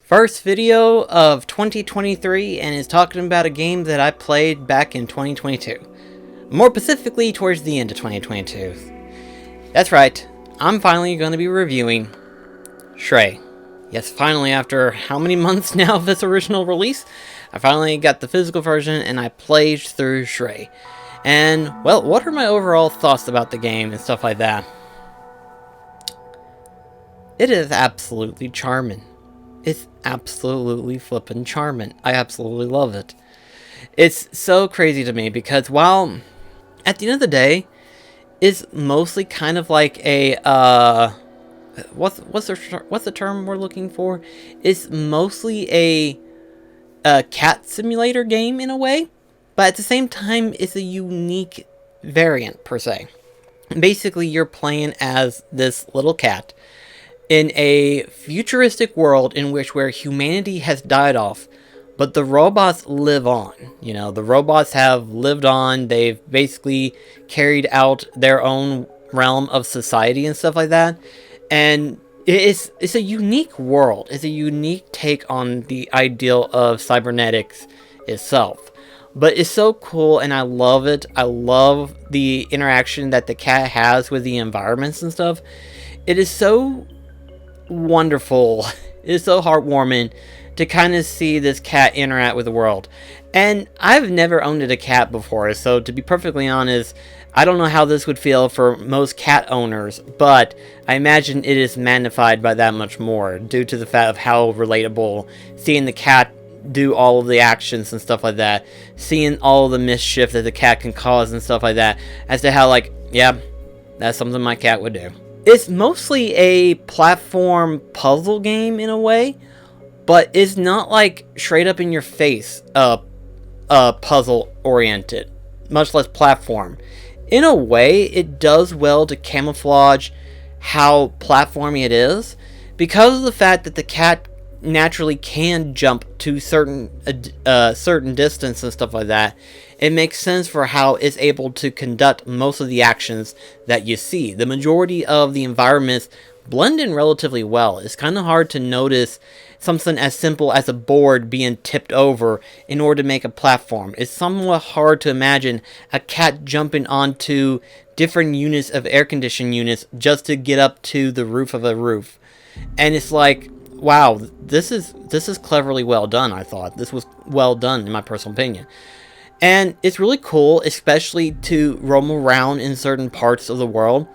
First video of 2023, and is talking about a game that I played back in 2022. More specifically, towards the end of 2022. That's right, I'm finally going to be reviewing Stray. Yes, finally, after how many months now of its original release, I finally got the physical version and I played through Stray. And, well, what are my overall thoughts about the game and stuff like that? It is absolutely charming. It's absolutely flippin' charming. I absolutely love it. It's so crazy to me because while, at the end of the day, it's mostly kind of like a, what's the term we're looking for? It's mostly a cat simulator game in a way, but at the same time, it's a unique variant per se. Basically, you're playing as this little cat in a futuristic world in which where humanity has died off, but the robots live on. You know, the robots have lived on. They've basically carried out their own realm of society and stuff like that. And it's a unique world. It's a unique take on the ideal of cybernetics itself. But it's so cool, and I love it. I love the interaction that the cat has with the environments and stuff. It is so wonderful. It is so heartwarming to kind of see this cat interact with the world. And I've never owned a cat before, so to be perfectly honest, I don't know how this would feel for most cat owners, but I imagine it is magnified by that much more due to the fact of how relatable seeing the cat do all of the actions and stuff like that, seeing all of the mischief that the cat can cause and stuff like that, as to how, like, yeah, that's something my cat would do. It's mostly a platform puzzle game in a way, but it's not like straight up in your face puzzle oriented, much less platform. In a way, it does well to camouflage how platformy it is, because of the fact that the cat naturally can jump to certain distance and stuff like that. It makes sense for how it's able to conduct most of the actions that you see. The majority of the environments blend in relatively well. It's kind of hard to notice something as simple as a board being tipped over in order to make a platform. It's somewhat hard to imagine a cat jumping onto different units of air conditioning units just to get up to the roof of a roof. And it's like, wow, this is cleverly well done. I thought this was well done in my personal opinion. And it's really cool, especially to roam around in certain parts of the world.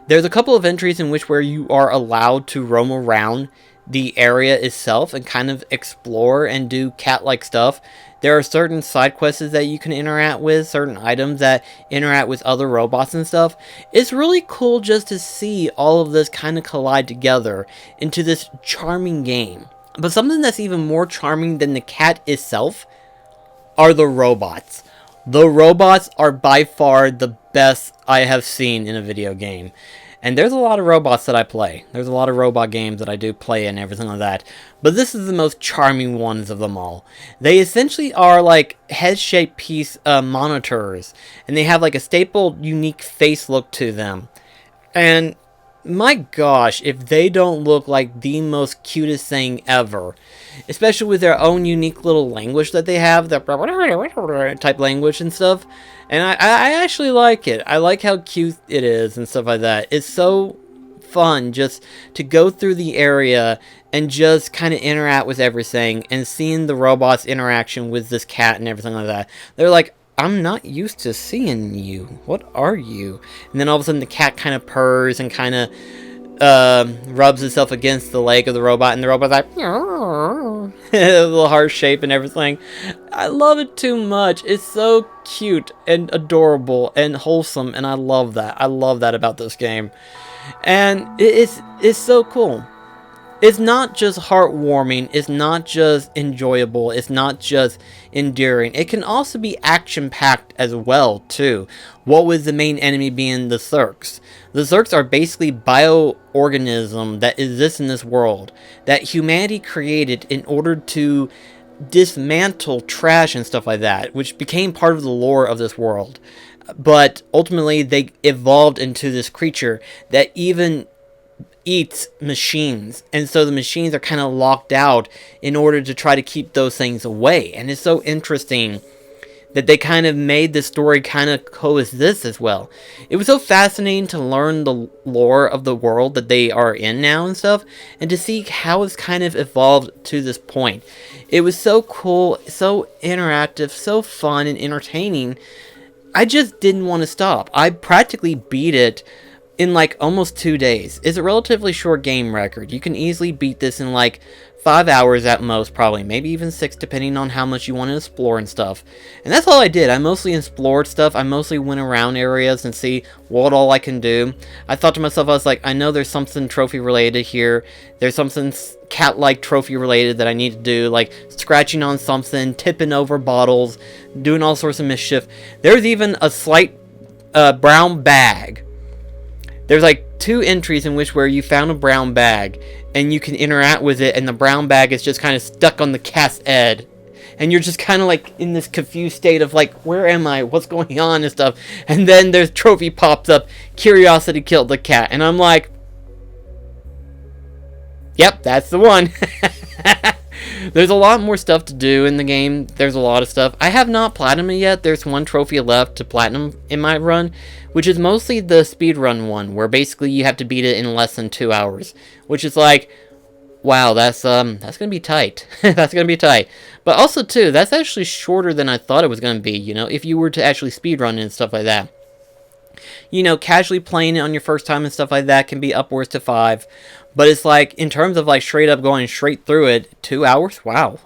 There's a couple of entries in which where you are allowed to roam around the area itself and kind of explore and do cat-like stuff. There are certain side quests that you can interact with, certain items that interact with other robots and stuff. It's really cool just to see all of this kind of collide together into this charming game. But something that's even more charming than the cat itself are the robots. The robots are by far the best I have seen in a video game. And there's a lot of robots that I play. There's a lot of robot games that I do play and everything like that. But this is the most charming ones of them all. They essentially are like head-shaped piece monitors. And they have like a stapled, unique face look to them. And my gosh, if they don't look like the most cutest thing ever. Especially with their own unique little language that they have. The type language and stuff. And I actually like it. I like how cute it is and stuff like that. It's so fun just to go through the area and just kind of interact with everything. And seeing the robot's interaction with this cat and everything like that. They're like, I'm not used to seeing you. What are you? And then all of a sudden the cat kind of purrs and kind of rubs itself against the leg of the robot, and the robot's like, a little heart shape and everything. I love it too much. It's so cute and adorable and wholesome, and I love that. I love that about this game. And it's so cool. It's not just heartwarming, it's not just enjoyable, it's not just endearing. It can also be action-packed as well, too. What with the main enemy being the Zurks. The Zurks are basically bioorganisms that exist in this world that humanity created in order to dismantle trash and stuff like that, which became part of the lore of this world. But ultimately, they evolved into this creature that even eats machines, and so the machines are kind of locked out in order to try to keep those things away. And it's so interesting that they kind of made the story kind of coexist as well. It was so fascinating to learn the lore of the world that they are in now and stuff, and to see how it's kind of evolved to this point. It was so cool, so interactive, so fun and entertaining. I just didn't want to stop. I practically beat it in like almost 2 days. It's a relatively short game record. You can easily beat this in like 5 hours at most, probably, maybe even 6, depending on how much you want to explore and stuff. And that's all I did. I mostly explored stuff. I mostly went around areas and see what all I can do. I thought to myself, I was like, I know there's something trophy related here. There's something cat-like trophy related that I need to do, like scratching on something, tipping over bottles, doing all sorts of mischief. There's even a slight brown bag. There's like 2 entries in which where you found a brown bag and you can interact with it, and the brown bag is just kind of stuck on the cat's head, and you're just kind of like in this confused state of like, where am I, what's going on and stuff. And then there's trophy pops up, curiosity killed the cat, and I'm like, yep, that's the one. There's a lot more stuff to do in the game. There's a lot of stuff. I have not platinumed it yet. There's 1 trophy left to platinum in my run, which is mostly the speedrun one, where basically you have to beat it in less than 2 hours, which is like, wow, that's gonna be tight. That's gonna be tight. But also too, that's actually shorter than I thought it was gonna be. You know, if you were to actually speedrun and stuff like that. You know, casually playing it on your first time and stuff like that can be upwards to 5. But it's like, in terms of like straight up going straight through it, 2 hours? Wow.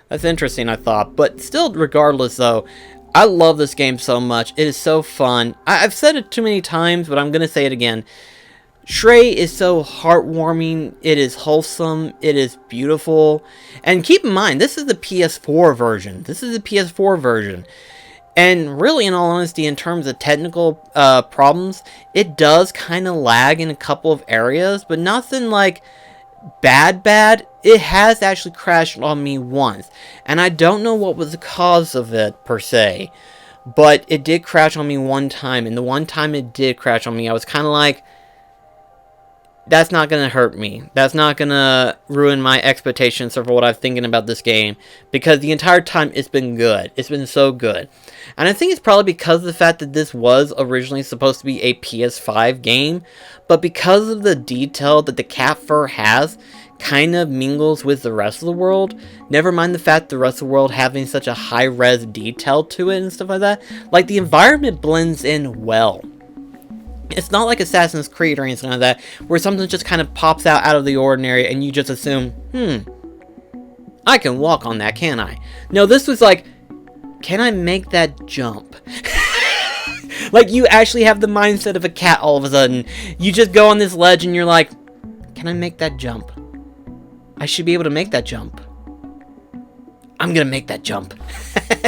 That's interesting, I thought. But still, regardless though, I love this game so much. It is so fun. I've said it too many times, but I'm going to say it again. Stray is so heartwarming. It is wholesome. It is beautiful. And keep in mind, this is the PS4 version. This is the PS4 version. And really, in all honesty, in terms of technical problems, it does kind of lag in a couple of areas, but nothing like bad. It has actually crashed on me once, and I don't know what was the cause of it, per se, but it did crash on me one time, and the one time it did crash on me, I was kind of like, that's not going to hurt me. That's not going to ruin my expectations of what I'm thinking about this game, because the entire time it's been good. It's been so good. And I think it's probably because of the fact that this was originally supposed to be a PS5 game, but because of the detail that the cat fur has, kind of mingles with the rest of the world. Never mind the fact the rest of the world having such a high-res detail to it and stuff like that. Like, the environment blends in well. It's not like Assassin's Creed or anything like that, where something just kind of pops out of the ordinary and you just assume, I can walk on that, can't I? No, this was like, can I make that jump? Like, you actually have the mindset of a cat all of a sudden. You just go on this ledge and you're like, can I make that jump? I should be able to make that jump. I'm gonna make that jump.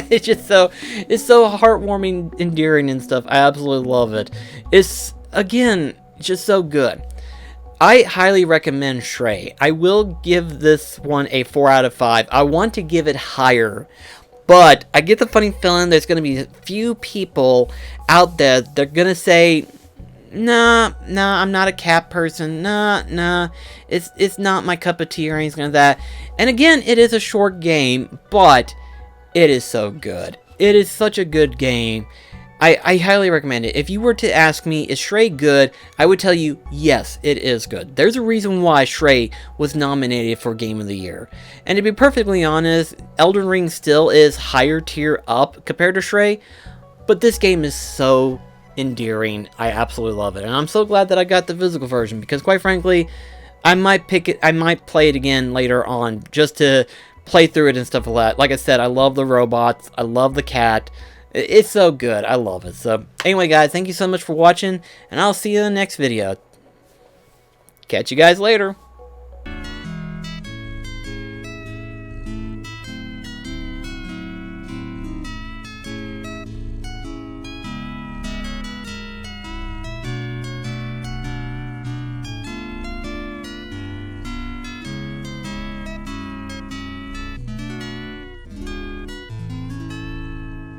It's just so, it's so heartwarming, endearing and stuff. I absolutely love it. It's, again, just so good. I highly recommend Stray. I will give this one a 4 out of 5. I want to give it higher, but I get the funny feeling there's gonna be a few people out there that are gonna say, Nah, I'm not a cat person. Nah, it's not my cup of tea or anything like that. And again, it is a short game, but it is so good. It is such a good game. I highly recommend it. If you were to ask me, is Stray good? I would tell you, yes, it is good. There's a reason why Stray was nominated for Game of the Year. And to be perfectly honest, Elden Ring still is higher tier up compared to Stray, but this game is so endearing. I absolutely love it, and I'm so glad that I got the physical version, because quite frankly, I might pick it, I might play it again later on just to play through it and stuff like that. Like I said, I love the robots, I love the cat. It's so good. I love it. So anyway, guys, thank you so much for watching, and I'll see you in the next video. Catch you guys later.